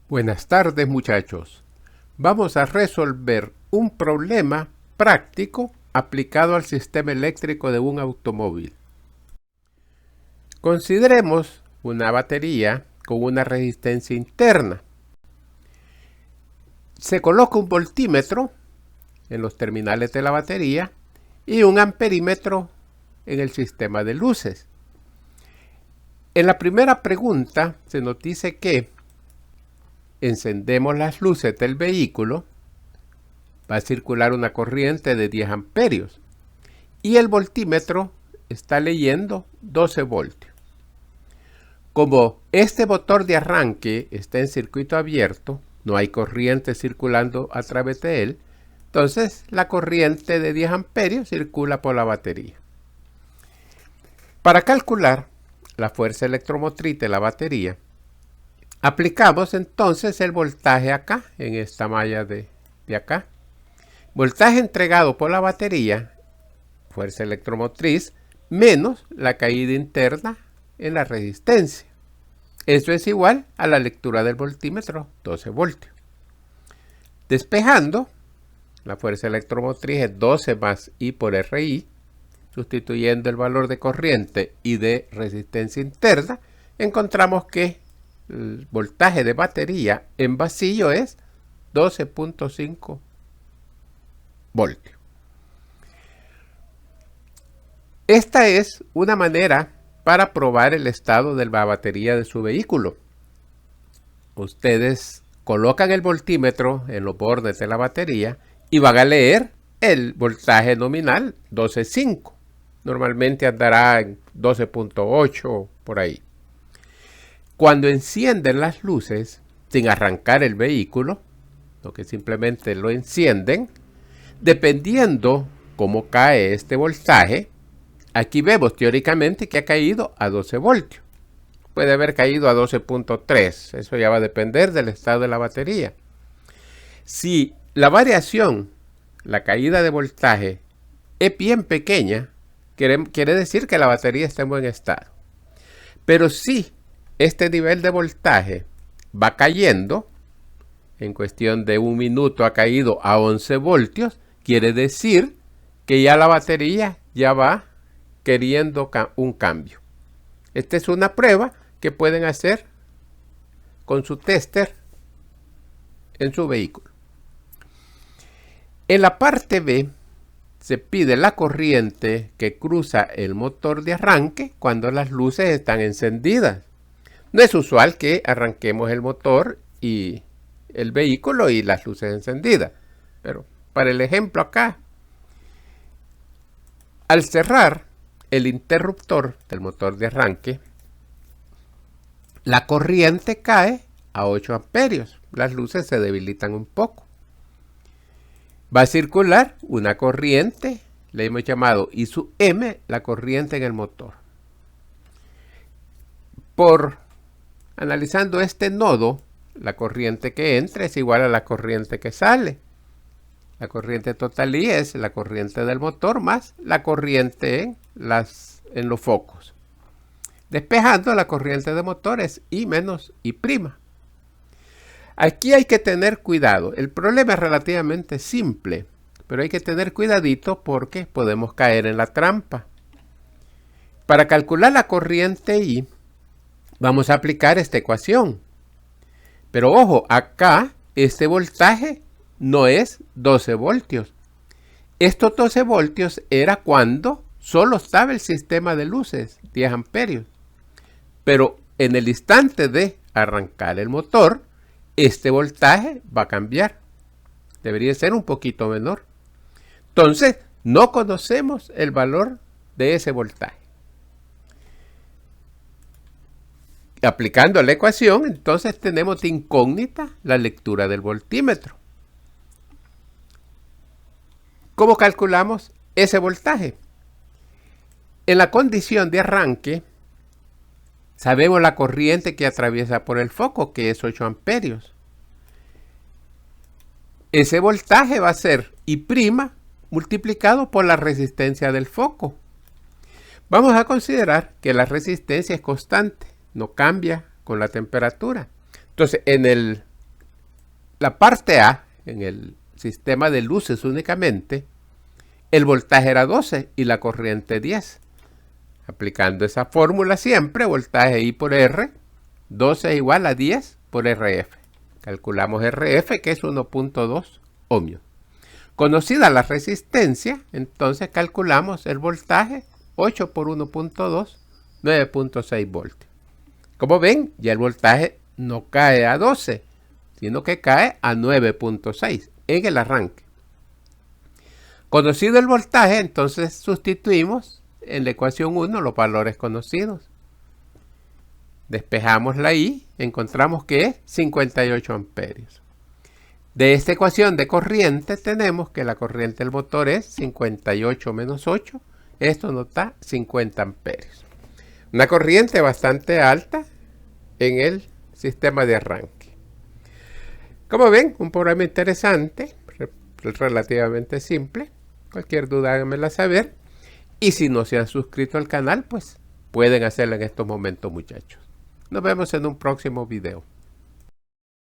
Buenas tardes, muchachos. Vamos a resolver un problema práctico aplicado al sistema eléctrico de un automóvil. Consideremos una batería con una resistencia interna. Se coloca un voltímetro en los terminales de la batería y un amperímetro en el sistema de luces. En la primera pregunta se nos dice que encendemos las luces del vehículo, va a circular una corriente de 10 amperios y el voltímetro está leyendo 12 voltios. Como este motor de arranque está en circuito abierto, no hay corriente circulando a través de él, entonces la corriente de 10 amperios circula por la batería. Para calcular la fuerza electromotriz de la batería, aplicamos entonces el voltaje acá, en esta malla de acá. Voltaje entregado por la batería, fuerza electromotriz, menos la caída interna en la resistencia. Eso es igual a la lectura del voltímetro, 12 voltios. Despejando, la fuerza electromotriz es 12 más I por RI, sustituyendo el valor de corriente y de resistencia interna, encontramos que el voltaje de batería en vacío es 12.5 voltios. Esta es una manera para probar el estado de la batería de su vehículo. Ustedes colocan el voltímetro en los bordes de la batería y van a leer el voltaje nominal 12.5. Normalmente andará en 12.8 por ahí. Cuando encienden las luces sin arrancar el vehículo, lo que simplemente lo encienden, dependiendo cómo cae este voltaje, aquí vemos teóricamente que ha caído a 12 voltios. Puede haber caído a 12.3, eso ya va a depender del estado de la batería. Si la variación, la caída de voltaje, es bien pequeña, quiere decir que la batería está en buen estado. Pero si este nivel de voltaje va cayendo, en cuestión de un minuto ha caído a 11 voltios, quiere decir que ya la batería ya va queriendo un cambio. Esta es una prueba que pueden hacer con su tester en su vehículo. En la parte B se pide la corriente que cruza el motor de arranque cuando las luces están encendidas. No es usual que arranquemos el motor y el vehículo y las luces encendidas. Pero para el ejemplo acá, al cerrar el interruptor del motor de arranque, la corriente cae a 8 amperios. Las luces se debilitan un poco. Va a circular una corriente, le hemos llamado I sub M, la corriente en el motor. Analizando este nodo, la corriente que entra es igual a la corriente que sale. La corriente total I es la corriente del motor más la corriente en los focos. Despejando, la corriente de motor es I menos I'. Aquí hay que tener cuidado. El problema es relativamente simple, pero hay que tener cuidadito porque podemos caer en la trampa. Para calcular la corriente I, vamos a aplicar esta ecuación. Pero ojo, acá este voltaje no es 12 voltios. Estos 12 voltios era cuando solo estaba el sistema de luces, 10 amperios. Pero en el instante de arrancar el motor, este voltaje va a cambiar. Debería ser un poquito menor. Entonces, no conocemos el valor de ese voltaje. Aplicando la ecuación, entonces tenemos de incógnita la lectura del voltímetro. ¿Cómo calculamos ese voltaje? En la condición de arranque, sabemos la corriente que atraviesa por el foco, que es 8 amperios. Ese voltaje va a ser I' multiplicado por la resistencia del foco. Vamos a considerar que la resistencia es constante, no cambia con la temperatura. Entonces, en el la parte A, en el sistema de luces únicamente, el voltaje era 12 y la corriente 10. Aplicando esa fórmula siempre, voltaje I por R, 12 es igual a 10 por RF. Calculamos RF, que es 1.2 ohmios. Conocida la resistencia, entonces calculamos el voltaje, 8 por 1.2, 9.6 voltios. Como ven, ya el voltaje no cae a 12, sino que cae a 9.6 en el arranque. Conocido el voltaje, entonces sustituimos en la ecuación 1 los valores conocidos. Despejamos la I, encontramos que es 58 amperios. De esta ecuación de corriente tenemos que la corriente del motor es 58 menos 8. Esto nos da 50 amperios. Una corriente bastante alta en el sistema de arranque. Como ven, un programa interesante, relativamente simple. Cualquier duda háganmela saber. Y si no se han suscrito al canal, pues pueden hacerlo en estos momentos, muchachos. Nos vemos en un próximo video.